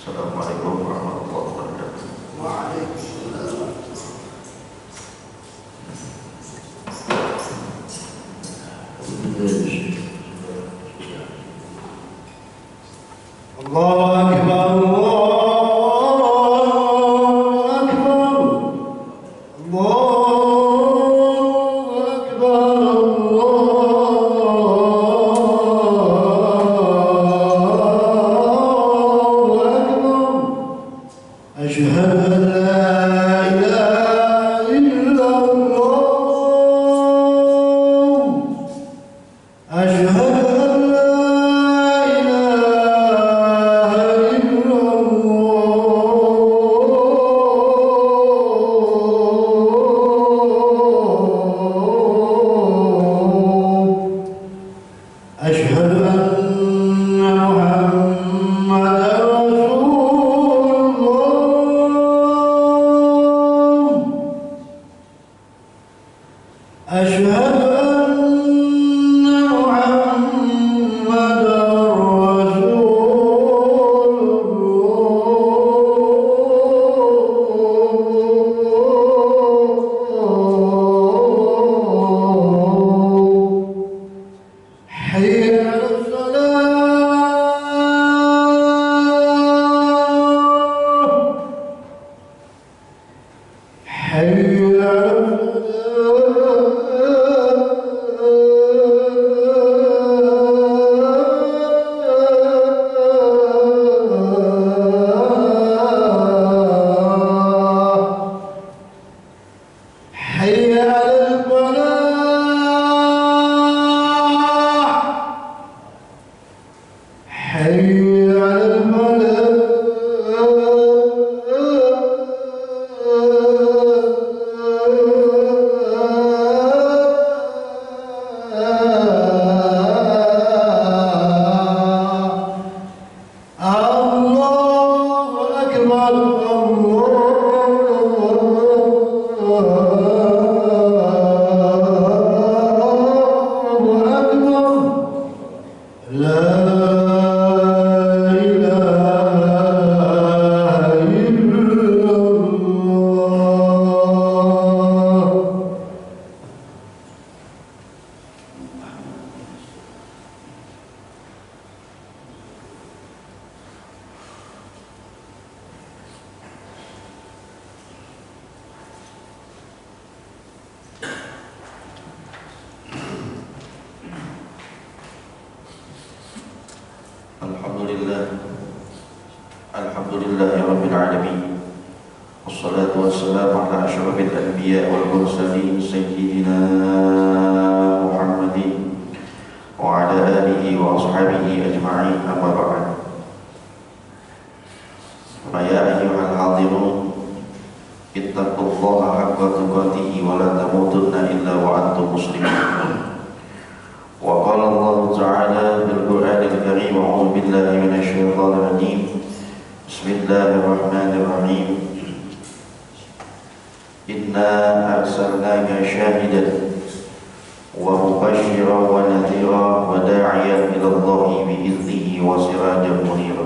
Assalamualaikum warahmatullahi wabarakatuh. Waalaikumsalam. Allahu Akbar, Allahu Akbar, Allahu Akbar, Allahu Akbar. Asyhadu an la ilaha illallah. Asyhadu an la ilaha illallah. Asyhadu anna Muhammadar Rasulullah. Asyhadu anna Muhammadar Rasulullah. Hayya 'alas salah. Hayya 'alas salah. Hayya 'alal falah. Hayya 'alal falah. Allahu Akbar, Allahu Akbar. La ilaha illallah. Alhamdulillahirabbil alamin. Wassalatu wassalamu ala asyrafil anbiya wal mursalin sayyidina Muhammadin wa ala alihi wa ashabihi ajma'in, amma ba'd. Ya ayyuhal hadirun, ittaqullaha haqqa tuqatih wa la tamutunna illa wa antum muslimun. Wa qala Allah ta'ala fil Qur'anil Karim, a'udzu billahi minasy syaithanir rajim. Bismillahirrahmanirrahim. Inna arsalnaka syahidan wa mubasysyiran wa nadhira wa da'iyan ila Allahi bi idnihi wa sirajan munira.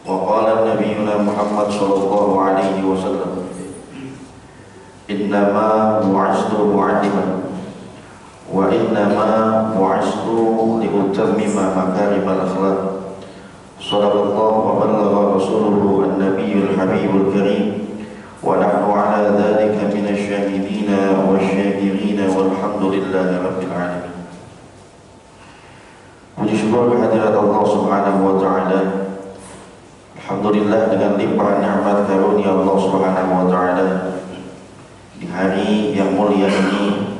Wa qala nabiyyuna Muhammad sallallahu alaihi wasallam, innama bu'istu mu'alliman wa innama bu'istu liutammima makarimal akhlaq. Sadaqallahu wa ballagha rasuluhu an-nabiyyul habibul karim, wa nahnu ala dhalika minasy syahidina wasyakirina walhamdulillahi rabbil alamin. Puji syukur kehadirat Allah Subhanahu wa taala. Alhamdulillah, dengan limpahan nikmat karunia Allah Subhanahu wa taala, di hari yang mulia ini,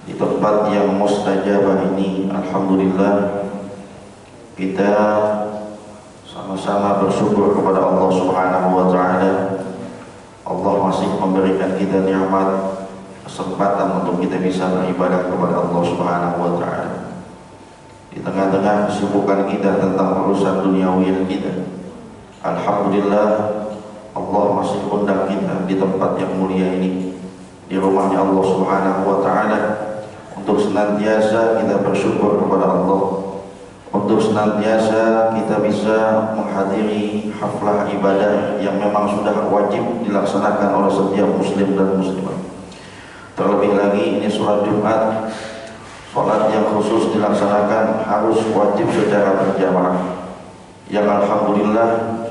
di tempat yang mustajabah ini, alhamdulillah kita sama-sama bersyukur kepada Allah Subhanahu wa taala. Allah masih memberikan kita nikmat, kesempatan untuk kita bisa beribadah kepada Allah Subhanahu wa taala. Di tengah-tengah kesibukan kita tentang urusan duniawi kita, alhamdulillah Allah masih undang kita di tempat yang mulia ini, di rumahnya Allah Subhanahu wa taala, untuk senantiasa kita bersyukur kepada Allah, untuk untuk senantiasa kita bisa menghadiri haflah ibadah yang memang sudah wajib dilaksanakan oleh setiap muslim dan muslimah. Terlebih lagi ini sholat Jumat, sholat yang khusus dilaksanakan harus wajib secara berjamaah, yang alhamdulillah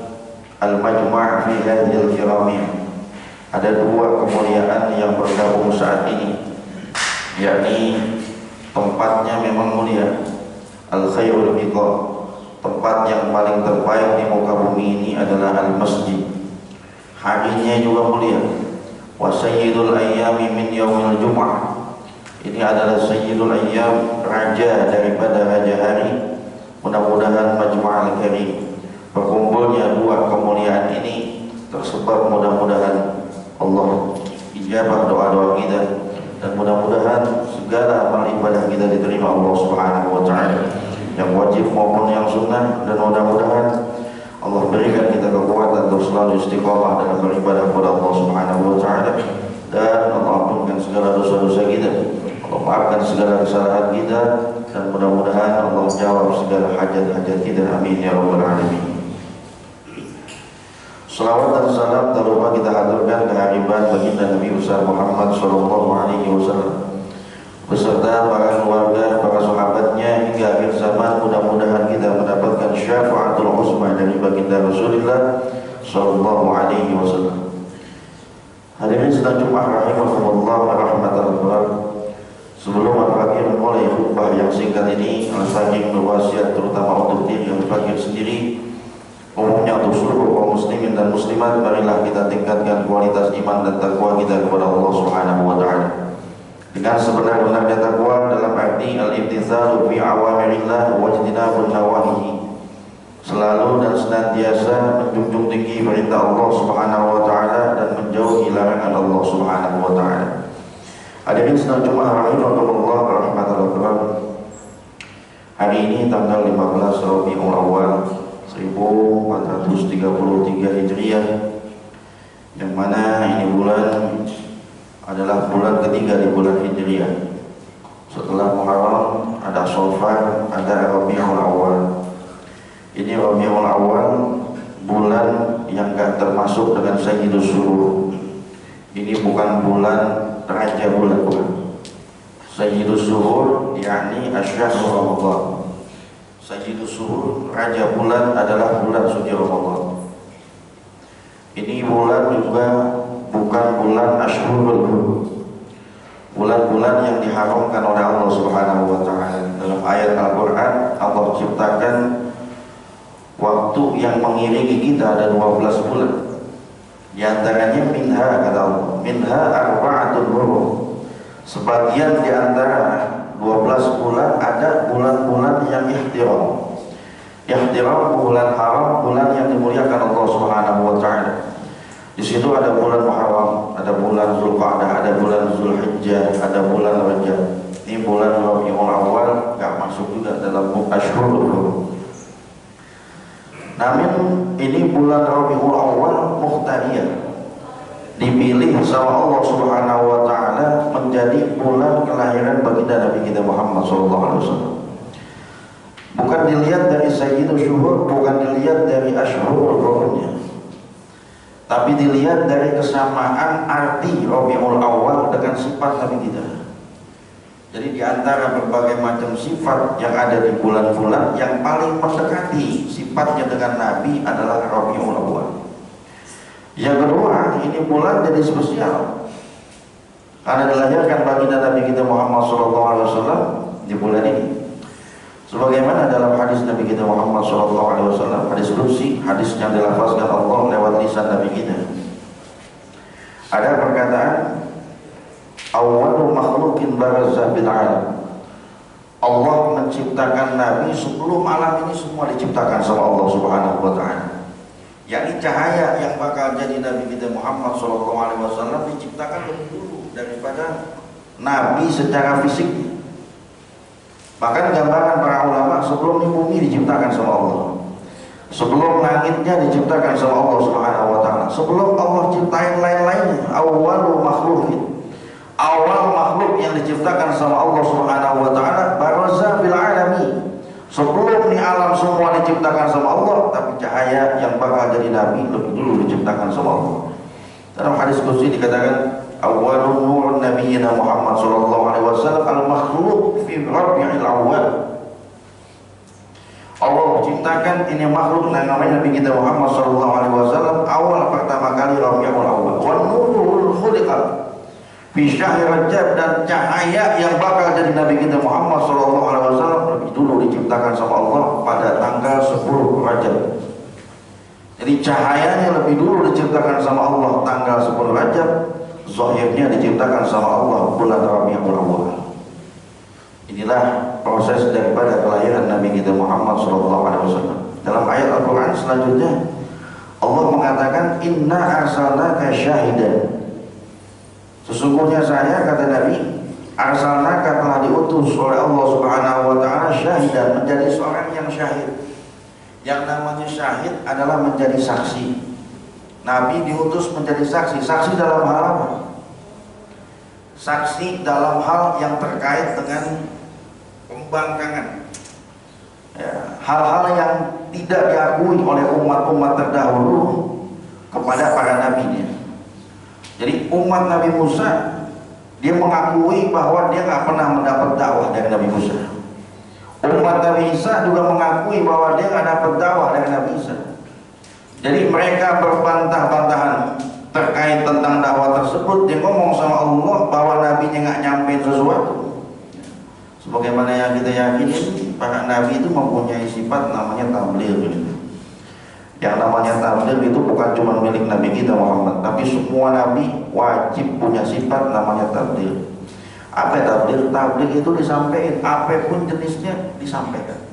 al-majma' fi hadhil kiramiyah, ada dua kemuliaan yang bergabung saat ini, yakni tempatnya memang mulia. Al-khairul biqa, tempat yang paling terbaik di muka bumi ini adalah al-masjid. Harinya juga mulia. Wa sayyidul ayyami min yaumil jum'ah, ini adalah sayyidul ayyam, raja daripada raja hari. Mudah-mudahan majma'al karim, berkumpulnya dua kemuliaan ini tersebab mudah-mudahan Allah ijabah doa-doa kita, dan mudah-mudahan segala amal ibadah kita diterima Allah Subhanahu wa taala, yang wajib maupun yang sunnah, dan mudah-mudahan Allah berikan kita kekuatan untuk selalu istiqamah dalam beribadah kepada Allah Subhanahu wa taala, dan Allah ampunkan segala dosa-dosa kita, Allah maafkan segala kesalahan kita, dan mudah-mudahan Allah jawab segala hajat-hajat kita. Amin ya rabbal alamin. Salawat dan salam tak lupa kita haturkan kehadiran baginda Nabi besar Muhammad sallallahu alaihi wasallam beserta para keluarga, para sahabatnya hingga akhir zaman. Mudah-mudahan kita mendapatkan syafaatul uzma dari baginda Rasulullah sallallahu alaihi wasallam. Hadirin sedang Jumat rahimakumullah rahmatan Allah. Sebelum al-fakir mulai khutbah yang singkat ini, al-fakir berwasiat terutama untuk diri al-fakir sendiri, umumnya untuk seluruh kaum muslimin dan muslimat, marilah kita tingkatkan kualitas iman dan takwa kita kepada Allah Subhanahu wa taala. Dengan sebenar-benarnya takwa dalam arti al-imtitsalu fi awamirillah wa ijtinabun nawahihi, selalu dan senantiasa menjunjung tinggi perintah Allah Subhanahu wa taala dan menjauhi larangan Allah Subhanahu wa taala. Hadirin sedang Jumat rahimakumullah rahmatullahi. Hari ini tanggal 15 Rabiul Awal 1433 Hijriah, yang mana ini bulan adalah bulan ketiga di bulan Hijriah. Setelah Muharram ada Shawwal, ada Rabiul Awal. Ini Rabiul Awal, bulan yang gak termasuk dengan Sayyidus Syuhur. Ini bukan bulan raja bulan, bukan. Sayyidus Syuhur yakni asyahrul Ramadan. Sayyidus Syuhur, raja bulan, adalah bulan suci Ramadan. Ini bulan juga bukan bulan Ashhurul Hurum, bulan-bulan yang diharamkan oleh Allah Subhanahu wa taala. Dalam ayat Al-Qur'an Allah ciptakan waktu yang mengiringi kita ada 12 bulan. Di antaranya minha, kata Allah, minha arba'atul hurum. Sebagian di antara 12 bulan ada bulan-bulan yang ihtiram. Ihtiram, bulan haram, bulan yang dimuliakan Allah Subhanahu wa taala. Di situ ada bulan Muharram, ada bulan Zulqa'dah, ada bulan Zulhijjah, ada bulan Rajab. Ini bulan Rabiul Awal enggak masuk juga dalam Ashhurul Hurum. Namun ini bulan Rabiul Awal mukhtariyah, dipilih sama Allah Subhanahu wa taala menjadi bulan kelahiran baginda Nabi kita Muhammad sallallahu alaihi wasallam. Bukan dilihat dari Sayyidul Syuhur, bukan dilihat dari Ashhurul Hurumnya, tapi dilihat dari kesamaan arti Rabiul Awal dengan sifat Nabi kita. Jadi di antara berbagai macam sifat yang ada di bulan-bulan, yang paling mendekati sifatnya dengan Nabi adalah Rabiul Awal. Yang kedua, ini bulan jadi spesial karena dilahirkan baginda Nabi kita Muhammad SAW di bulan ini. Sebagaimana dalam hadis Nabi kita Muhammad SAW, hadis qudsi, hadis yang dilafazkan Allah lewat lisan Nabi kita. Ada perkataan, awwalu makhluqin barazza bil alam. Allah menciptakan Nabi sebelum alam ini semua diciptakan sama Allah Subhanahu wa taala. Yakni cahaya yang bakal jadi Nabi kita Muhammad SAW diciptakan lebih dulu daripada Nabi secara fisik. Bahkan gambaran para ulama, sebelum di bumi diciptakan sama Allah, sebelum langitnya diciptakan sama Allah Subhanahu wa taala, sebelum Allah ciptain lain-lainnya, awwalu makhluqin, awal makhluk yang diciptakan sama Allah Subhanahu wa taala, barazza bil alami. Sebelum nih alam semua diciptakan sama Allah, tapi cahaya yang bakal jadi nabi lebih dulu diciptakan sama Allah. Dalam hadis qudsi dikatakan, awwalun nurun nabiyyina Muhammad sallallahu alaihi wasallam al-makhluq fi rabi'il awwal. Allah menciptakan ini makhluk yang namanya Nabi kita Muhammad sallallahu alaihi wasallam awal pertama kali Rabiul Awwal. Wa nurul khuliqa fi syahr Rajab, dan cahaya yang bakal jadi Nabi kita Muhammad sallallahu alaihi wasallam lebih dulu diciptakan sama Allah pada tanggal 10 Rajab. Jadi cahayanya lebih dulu diciptakan sama Allah tanggal 10 Rajab, zahirnya diciptakan sama Allah bulan Rabiul Awwal. Inilah proses daripada kelahiran Nabi kita Muhammad SAW. Dalam ayat Al-Quran selanjutnya Allah mengatakan, Inna arsalnaka syahidan. Sesungguhnya saya, kata Nabi, arsalnaka telah diutus oleh Allah Subhanahu wa Ta'ala syahidan, menjadi seorang yang syahid. Yang namanya syahid adalah menjadi saksi. Nabi diutus menjadi saksi. Saksi dalam hal apa? Saksi dalam hal yang terkait dengan pembangkangan, ya, hal-hal yang tidak diakui oleh umat-umat terdahulu kepada para nabinya. Jadi umat Nabi Musa, dia mengakui bahwa dia nggak pernah mendapat dakwah dari Nabi Musa. Umat Nabi Isa juga mengakui bahwa dia nggak dapat dakwah dari Nabi Isa. Jadi mereka berbantah-bantahan terkait tentang dakwah tersebut. Dia ngomong sama Allah bahwa nabinya nggak nyampein sesuatu. Sebagaimana yang kita yakini, para nabi itu mempunyai sifat namanya tabligh. Yang namanya tabligh itu bukan cuma milik Nabi kita Muhammad, tapi semua nabi wajib punya sifat namanya tabligh. Apa tabligh? Tabligh itu disampaikan, apapun jenisnya disampaikan.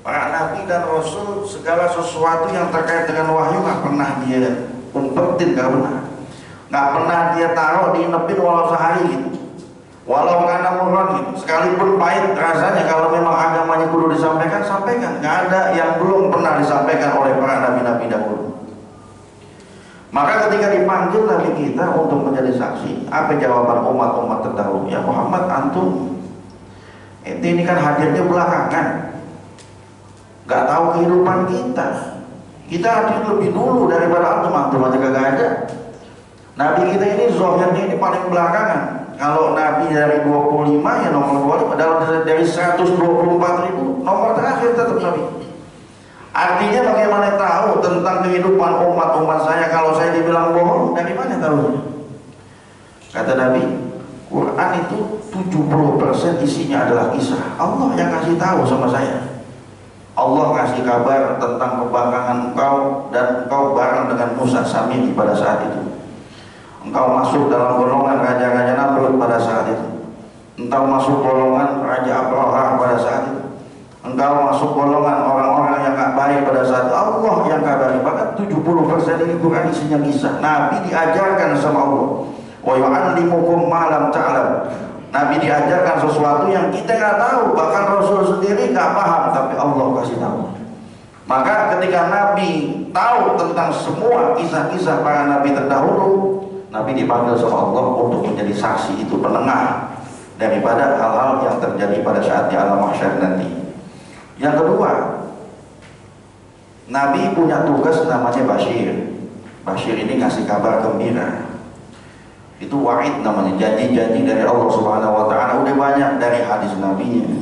Para nabi dan rasul segala sesuatu yang terkait dengan wahyu nggak pernah dia umpetin, nggak pernah dia taruh diinepin walau sehari gitu. Walau karena murah gitu, sekalipun pahit rasanya, kalau memang agamanya kudu disampaikan, sampaikan. Nggak ada yang belum pernah disampaikan oleh para nabi-nabi dahulu. Maka ketika dipanggil Nabi kita untuk menjadi saksi, apa jawaban umat-umat terdahulu? Ya Muhammad, antum ini kan hadirnya belakangan, nggak tahu kehidupan kita. Kita hadir lebih dulu daripada antum aja kagak ada. Nabi kita ini zahirnya ini paling belakangan. Kalau Nabi dari 25 ya nomor 25, dari 124.000 nomor terakhir tetap Nabi. Artinya bagaimana tahu tentang kehidupan umat-umat saya kalau saya dibilang bohong? Dari mana tahu? Kata Nabi, Quran itu 70% isinya adalah kisah. Allah yang kasih tahu sama saya. Allah kasih kabar tentang kebangkangan engkau dan engkau bareng dengan Musa Samiri pada saat itu. Engkau masuk dalam golongan raja-raja Namrud pada saat itu. Engkau masuk golongan Raja Abraha pada saat itu. Engkau masuk golongan orang-orang yang gak baik pada saat itu. Allah yang kabari. Bahkan 70% ini bukan isinya kisah. Nabi diajarkan sama Allah. Wa yu'allimukum ma lam ta'lam. Nabi diajarkan sesuatu yang kita gak tahu. Bahkan Rasul sendiri gak paham, tapi Allah kasih tahu. Maka ketika Nabi tahu tentang semua kisah-kisah para Nabi terdahulu, Nabi dipanggil sama Allah untuk menjadi saksi, itu penengah daripada hal-hal yang terjadi pada saat di alam mahsyar nanti. Yang kedua, Nabi punya tugas namanya Bashir. Bashir ini ngasih kabar gembira. Itu wa'id namanya, janji-janji dari Allah Subhanahu wa Ta'ala. Udah banyak dari hadis Nabi-nya,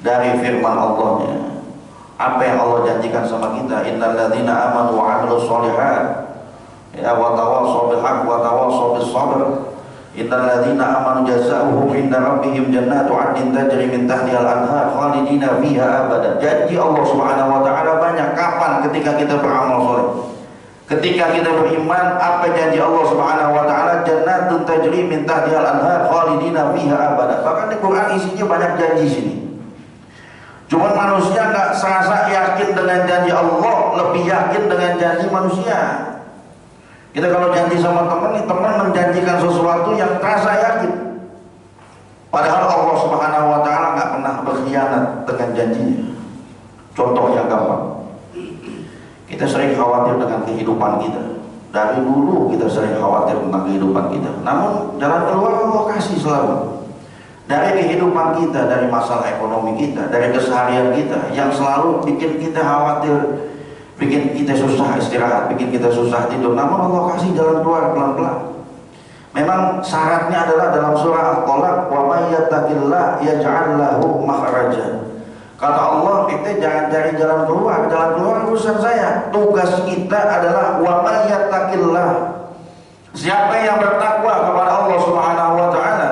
dari firman Allahnya. Apa yang Allah janjikan sama kita? Innal ladzina amanu wa 'amilus sholihat, ya wa tawassaw bil haqq wa tawassaw bis sabr. Innal ladzina amanu jazaohum inda rabbihim jannatu 'adnin tajri min tahtiha al-anhar khalidina fiha abada. Janji Allah Subhanahu wa Ta'ala banyak. Kapan? Ketika kita beramal soleh, ketika kita beriman. Apa janji Allah Subhanahu wa Ta'ala? Jannatun tajri min tahtiha al-anhar khalidina fiha abada. Bahkan di Quran isinya banyak janji sini. Cuman manusia nggak serasa yakin dengan janji Allah, lebih yakin dengan janji manusia. Kita kalau janji sama teman, teman menjanjikan sesuatu yang terasa yakin. Padahal Allah Subhanahu wa Ta'ala nggak pernah berkhianat dengan janjinya. Contoh yang gampang, kita sering khawatir dengan kehidupan kita. Dari dulu kita sering khawatir tentang kehidupan kita. Namun jalan keluar Allah kasih selalu. dari kehidupan kita, dari masalah ekonomi kita, dari keseharian kita yang selalu bikin kita khawatir, bikin kita susah istirahat, bikin kita susah tidur. Namun Allah kasih jalan keluar pelan-pelan. Memang syaratnya adalah dalam surah At-Talaq, wa may yattaqillah yaj'al lahu makhraja. Kata Allah, kita jangan cari jalan keluar urusan saya. Tugas kita adalah wa may yattaqillah. Siapa yang bertakwa kepada Allah Subhanahu wa taala,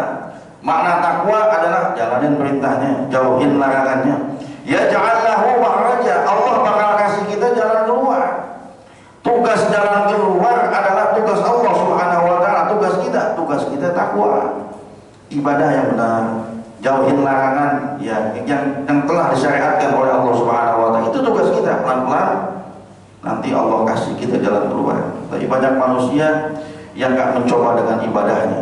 makna takwa adalah jalanin perintahnya, jauhin larangannya. Yaj'al lahu makhraja. Allah bakal kasih kita jalan keluar. Tugas jalan keluar adalah tugas Allah Subhanahu wa taala. Tugas kita takwa, ibadah yang benar, jauhin larangan yang telah disyariatkan oleh Allah Subhanahu wa taala. Itu tugas kita. Pelan-pelan nanti Allah kasih kita jalan keluar. Tapi banyak manusia yang gak mencoba dengan ibadahnya,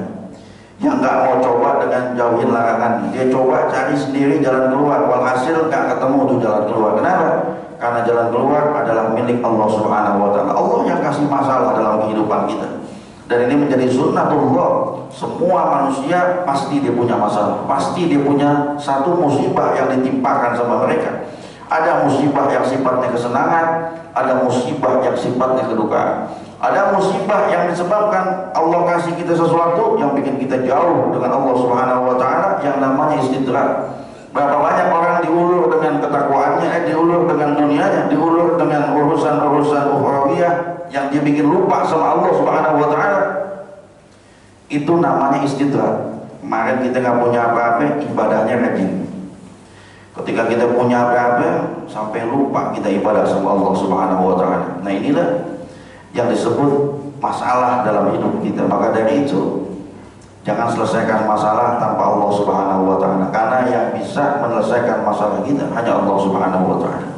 yang gak mau coba dengan jauhin larangan. Dia coba cari sendiri jalan keluar, walhasil gak ketemu tuh jalan keluar. Kenapa? Karena jalan keluar adalah milik Allah Subhanahu wa taala. Allah yang kasih masalah dalam kehidupan kita. Dan ini menjadi sunnatullah. Semua manusia pasti dia punya masalah, pasti dia punya satu musibah yang ditimpakan sama mereka. Ada musibah yang sifatnya kesenangan, ada musibah yang sifatnya kedukaan. Ada musibah yang disebabkan Allah kasih kita sesuatu yang bikin kita jauh dengan Allah Subhanahu wa taala, yang namanya istidrak. Berapa banyak orang diulur dengan ketakwaannya, diulur dengan dunianya, diulur dengan urusan-urusan ukhrawiyah yang dia bikin lupa sama Allah Subhanahu wa taala. Itu namanya istidrak. Kemarin kita nggak punya apa-apa, ibadahnya rajin. Ketika kita punya apa-apa, sampai lupa kita ibadah sama Allah Subhanahu wa taala. Nah, inilah yang disebut masalah dalam hidup kita. Maka dari itu, jangan selesaikan masalah tanpa Allah Subhanahu wa taala, karena yang bisa menyelesaikan masalah kita hanya Allah Subhanahu wa taala.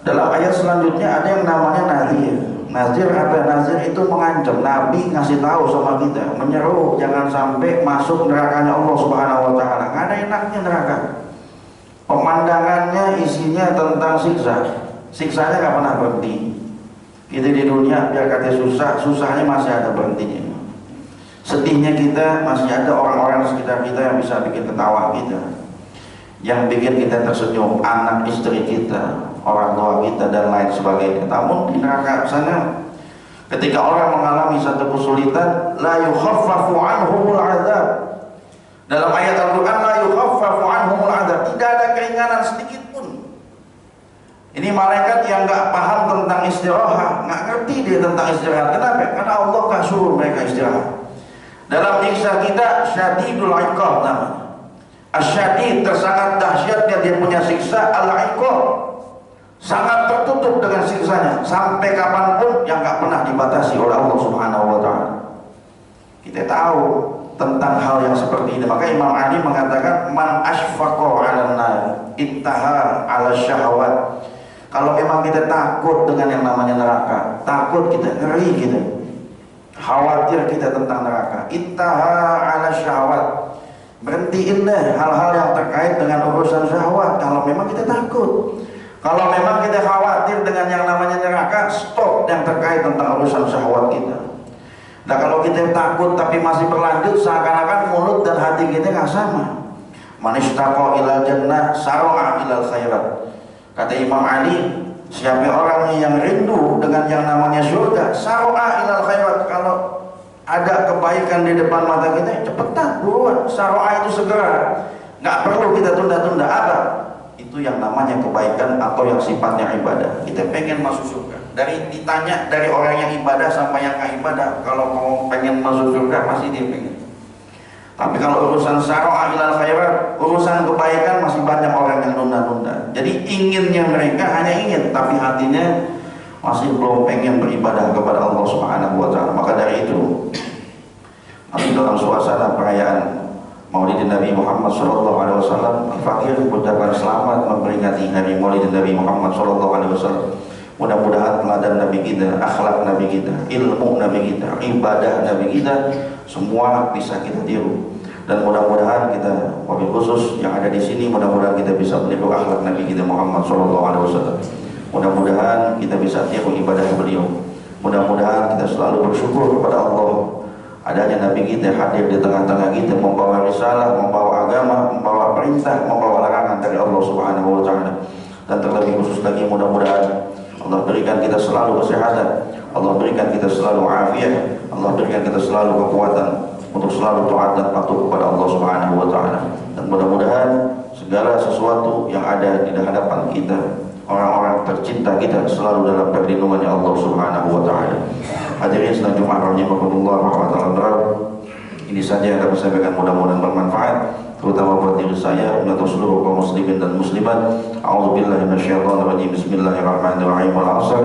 Dalam ayat selanjutnya ada yang namanya nazir. Nazir apa? Nazir itu mengancam. Nabi ngasih tahu sama kita, menyeru jangan sampai masuk nerakanya Allah Subhanahu wa taala. Nggak ada enaknya neraka. Pemandangannya isinya tentang siksa. Siksanya nggak pernah berhenti. Kita di dunia biar kata susah, susahnya masih ada berhentinya. Sedihnya kita masih ada orang-orang sekitar kita yang bisa bikin ketawa kita, yang bikin kita tersenyum, anak istri kita, orang tua kita dan lain sebagainya. Namun di neraka sana, ketika orang mengalami satu kesulitan, la yukhaffafu anhumul adzab. Dalam ayat Al-Quran, la yukhaffafu anhumul adzab, tidak ada keringanan sedikit pun. Ini malaikat yang nggak paham tentang istirahat, nggak ngerti dia tentang istirahat. Kenapa? Karena Allah nggak suruh mereka istirahat. Dalam nyiksa kita syadidul iqab namanya. Asyadid, tersangat dahsyatnya dia punya siksa. Al-iqab, sangat tertutup dengan siksanya, sampai kapanpun yang nggak pernah dibatasi oleh Allah Subhanahu wa taala. Kita tahu tentang hal yang seperti ini. Maka Imam Ali mengatakan, man asfaqa 'alan nar ittaha 'ala syahwat. Kalau memang kita takut dengan yang namanya neraka, takut kita, ngeri kita, khawatir kita tentang neraka, ittaha 'ala syahwat, berhentiin deh hal-hal yang terkait dengan urusan syahwat. Kalau memang kita takut, kalau memang kita khawatir dengan yang namanya neraka, stop yang terkait tentang urusan syahwat kita. Nah, kalau kita takut tapi masih berlanjut, seakan-akan mulut dan hati kita nggak sama. Man istaqa ilal jannah sar'a ilal khairat. Kata Imam Ali, siapa orang yang rindu dengan yang namanya surga, sar'a ilal khairat. Kalau ada kebaikan di depan mata kita, cepetan, buruan. Sar'a itu segera, nggak perlu kita tunda-tunda. Apa? Itu yang namanya kebaikan atau yang sifatnya ibadah. Kita pengen masuk surga. Dari ditanya dari orang yang ibadah sama yang nggak ibadah, kalau mau pengen masuk surga pasti dia pengen. Tapi kalau urusan sar'a ilal khairat, urusan kebaikan, masih banyak orang yang nunda-nunda. Jadi inginnya mereka hanya ingin, tapi hatinya masih belum pengen beribadah kepada Allah Subhanahu wa taala. Maka dari itu, nanti dalam suasana perayaan Maulid Nabi Muhammad SAW, Al-Fakir mengucapkan selamat memperingati hari Maulid Nabi Muhammad SAW. Mudah-mudahan teladan Nabi kita, akhlak Nabi kita, ilmu Nabi kita, ibadah Nabi kita, semua bisa kita tiru. Dan mudah-mudahan kita, wabil khusus yang ada di sini, mudah-mudahan kita bisa meniru akhlak Nabi kita Muhammad SAW. Mudah-mudahan kita bisa tiru ibadah beliau. Mudah-mudahan kita selalu bersyukur kepada Allah adanya Nabi kita hadir di tengah-tengah kita, membawa risalah, membawa agama, membawa perintah, membawa larangan dari Allah Subhanahu wa Ta'ala. Dan terlebih khusus lagi mudah-mudahan Allah berikan kita selalu kesehatan, Allah berikan kita selalu afiat, Allah berikan kita selalu kekuatan untuk selalu taat dan patuh kepada Allah Subhanahu wa Ta'ala. Dan mudah-mudahan segala sesuatu yang ada di hadapan kita, orang-orang tercinta kita, selalu dalam perlindungannya Allah Subhanahu wa Ta'ala. Hadirin sedang Jumat rahimakumullah rahmatullahi. Ini saja yang dapat saya sampaikan, mudah-mudahan bermanfaat terutama buat diri saya dan untuk seluruh kaum muslimin dan muslimat. A'udzubillahi minasyaitonir rajim. Bismillahirrahmanirrahim. Wal 'asr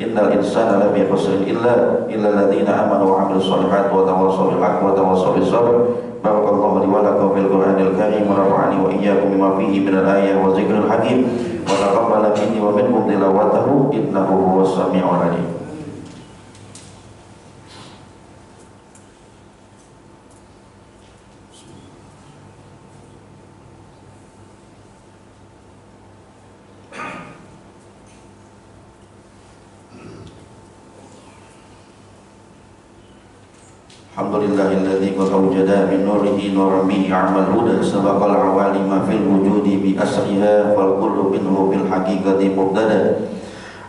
innal insana lafi khusr illa alladziina aamanu wa 'amilus shalihaati wa tawassaw bil haqqi wa tawassaw bis sabr. Barakallahu li wa lakum fil Qur'anil karim wa nafa'ani wa iyyakum bima fihi minal ayati wa dzikril hakim wa taqabbala minni wa minkum tilawatahu innahu huwas samii'ul 'aliim. Alhamdulillahilladzi qad awjada min nurihi nuran bihi a'mal huda sabaqal awalima fil wujudi bi asriha fal kullu minhu bil haqiqati mubtada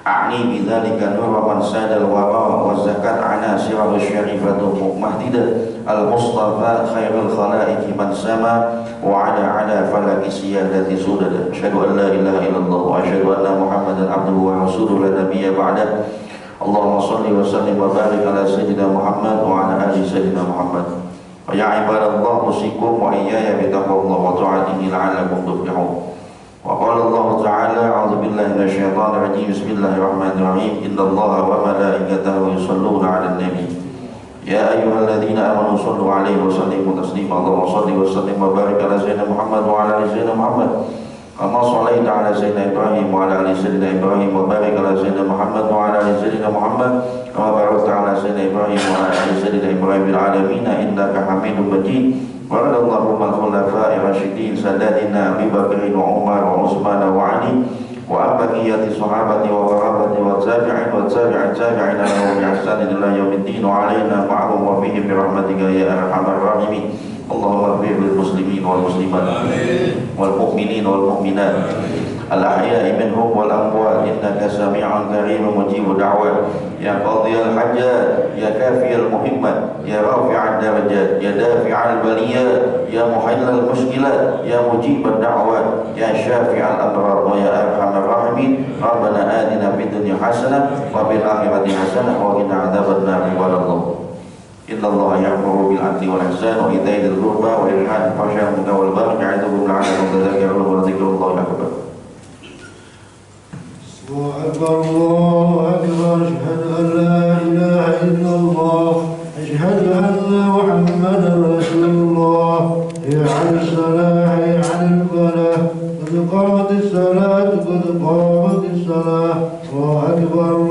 a'ni bidzalika nura man sadal wara wa zakat anasirahu syarifatu muhtida al mustafa khairul khalaiqi man sama wa ala falaki siyadati sudada. Asyhadu an la ilaha illallah wa asyhadu anna muhammadan abduhu wa rasuluhu la nabiyya ba'da. Allahumma salli wa sallim wa barik ala sayyidina Muhammad wa ala ali sayyidina Muhammad. Wa ya ibadallah usikum wa iyaya bi taqwallah wa ta'atihi la'allakum tuflihun. Wa qala Allah ta'ala a'udzu billahi minasyaitonir rajim. Bismillahirrahmanirrahim. Innallaha wa malaikatahu yusholluna 'alan nabi. Ya ayyuhalladzina amanu shallu 'alaihi wa sallimu taslima. Allahumma salli wa sallim wa barik ala sayyidina Muhammad wa ala ali sayyidina Muhammad. Kama shallaita ala sayyidina Ibrahim wa ala ali sayyidina Ibrahim wa barik ala sayyidina Muhammad wa ala ali sayyidina Muhammad kama barakta ala sayyidina Ibrahim wa ala ali sayyidina Ibrahim fil alamin innaka Hamidum Majid. Wa radallahu anil khulafa'i rasyidin sadadina Abi Bakr wa Umar wa Utsman wa Ali wa baqiyati sahabati wa qarabati wa tabi'in wa tabi'in tabi'ina lahum bi ihsanin ila yaumiddin wa alaina ma'ahum wa fihim bi rahmatika ya arhamar rahimin. Allahumma ighfir lil muslimin wal muslimat wal mu'minin wal mu'minat al ahya'i minhum wal amwat innaka sami'un karim mujibud da'wat ya qadhiyal hajat ya kafiyal muhimmat ya rafi'ad darajat ya dafi'al baliyat ya muhallal mushkilat ya mujibad da'wat ya syafi'al abrar wa ya arhamar rahimin. Rabbana atina fid dunya hasanah wa fil akhirati hasanah wa qina adzabannar. Wallahu Innallaha ya'muru bil 'adli wal ihsani wa ita'i dzil qurba wa yanha 'anil fahsya'i wal munkari wal baghi ya'idukum la'allakum tadhakkarun wa dzikrullahi akbar. Allahu akbar. Asyhadu an la ilaha illallah. Asyhadu anna Muhammadar Rasulullah. Ya 'alas salah ya 'alal falah. Qad qamatis salat qad qamatis salah. Allahu akbar.